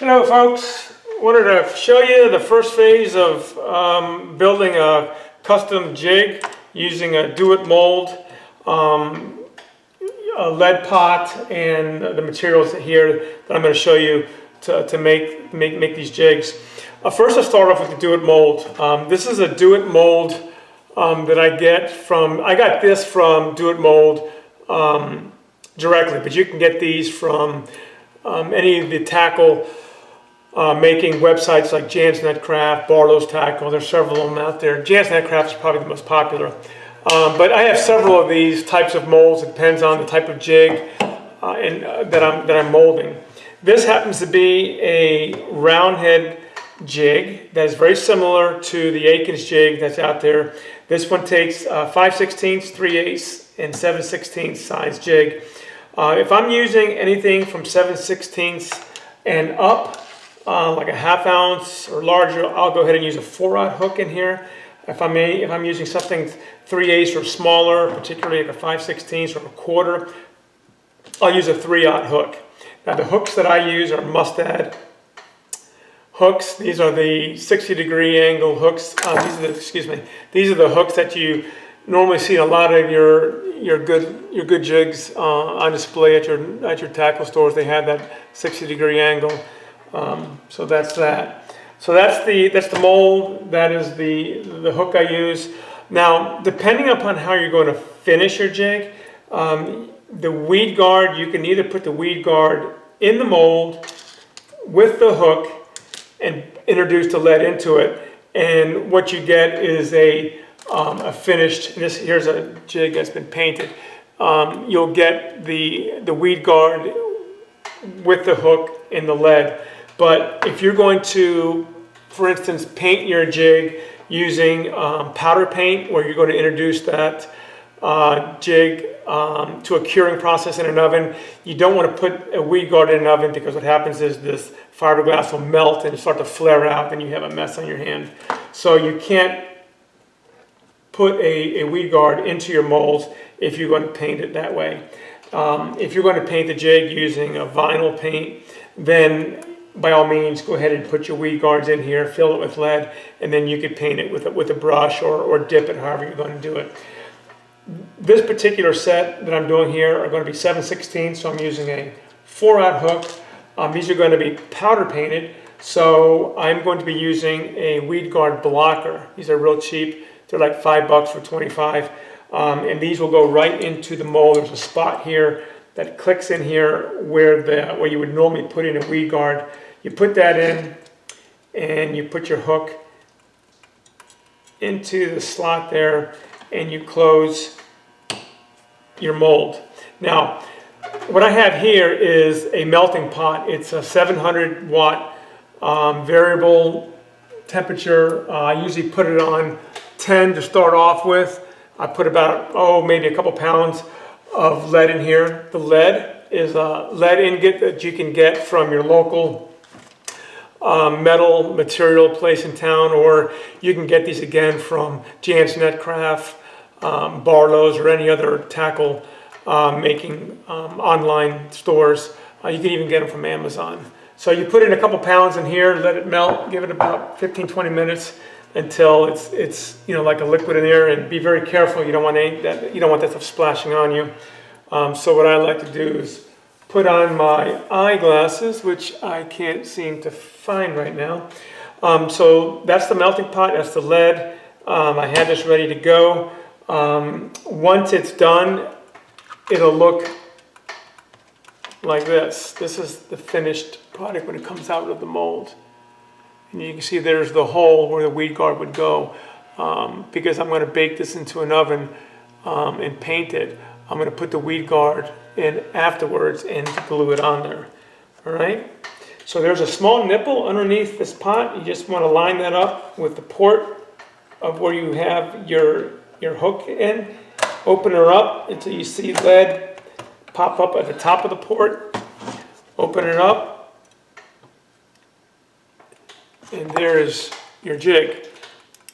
Hello folks, wanted to show you the first phase of building a custom jig using a do-it mold, a lead pot, and the materials here that I'm going to show you to make these jigs. First I'll start off with the do-it mold. This is a do-it mold that I got this from Do-It Mold directly, but you can get these from any of the tackle making websites like Jan's Netcraft, Barlow's Tackle. There's several of them out there. Jan's Netcraft is probably the most popular. But I have several of these types of molds. It depends on the type of jig that I'm molding. This happens to be a round head jig that is very similar to the Aikens jig that's out there. This one takes 5/16, 3/8, and 7/16 size jig. If I'm using anything from 7/16 and up, like a 1/2 ounce or larger, I'll go ahead and use a 4/0 hook in here. If I'm using something 3/8 or smaller, particularly like a 5/16 or a 1/4, I'll use a 3/0 hook. Now the hooks that I use are Mustad hooks. These are the 60-degree angle hooks. These are the hooks that you normally see in a lot of your good jigs on display at your tackle stores. They have that 60-degree angle. So that's that. So that's the mold. That is the hook I use. Now, depending upon how you're going to finish your jig, the weed guard, you can either put the weed guard in the mold with the hook and introduce the lead into it, and what you get is a finished. Here's a jig that's been painted. You'll get the weed guard with the hook in the lead. But if you're going to, for instance, paint your jig using powder paint, where you're going to introduce that jig to a curing process in an oven, you don't want to put a weed guard in an oven, because what happens is this fiberglass will melt and start to flare out, and you have a mess on your hand. So you can't put a weed guard into your molds if you're going to paint it that way. If you're going to paint the jig using a vinyl paint, then by all means go ahead and put your weed guards in here, fill it with lead, and then you could paint it with a brush or dip it, however you're going to do it. This particular set that I'm doing here are going to be 7/16, so I'm using a 4/0 hook. These are going to be powder painted, so I'm going to be using a weed guard blocker. These are real cheap. They're like $5 for 25, and these will go right into the mold. There's a spot here that clicks in here where you would normally put in a weed guard. You put that in, and you put your hook into the slot there, and you close your mold. Now, what I have here is a melting pot. It's a 700 watt variable temperature. I usually put it on 10 to start off with. I put about, maybe a couple pounds of lead in here. The lead is a lead ingot that you can get from your local metal material place in town, or you can get these again from Jan's Netcraft, Barlow's, or any other tackle making online stores. You can even get them from Amazon. So you put in a couple pounds in here, let it melt, give it about 15-20 minutes until it's like a liquid in there, and be very careful. You don't want that stuff splashing on you. So what I like to do is put on my eyeglasses, which I can't seem to find right now. So that's the melting pot, that's the lead. I have this ready to go. Once it's done, it'll look like this. This is the finished product when it comes out of the mold. And you can see there's the hole where the weed guard would go. Because I'm going to bake this into an oven and paint it, I'm going to put the weed guard in afterwards and glue it on there. All right? So there's a small nipple underneath this pot. You just want to line that up with the port of where you have your hook in. Open her up until you see lead pop up at the top of the port. Open it up, and there's your jig.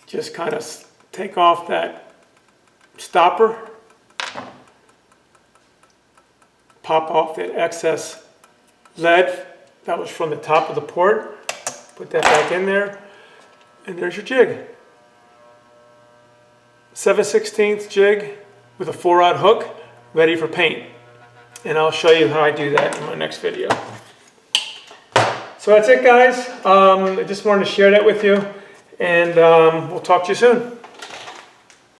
Just kind of take off that stopper, pop off that excess lead That was from the top of the port. Put that back in there, and there's your jig. 7/16 jig with a 4-aught hook, ready for paint. And I'll show you how I do that in my next video. So that's it, guys. I just wanted to share that with you, and we'll talk to you soon.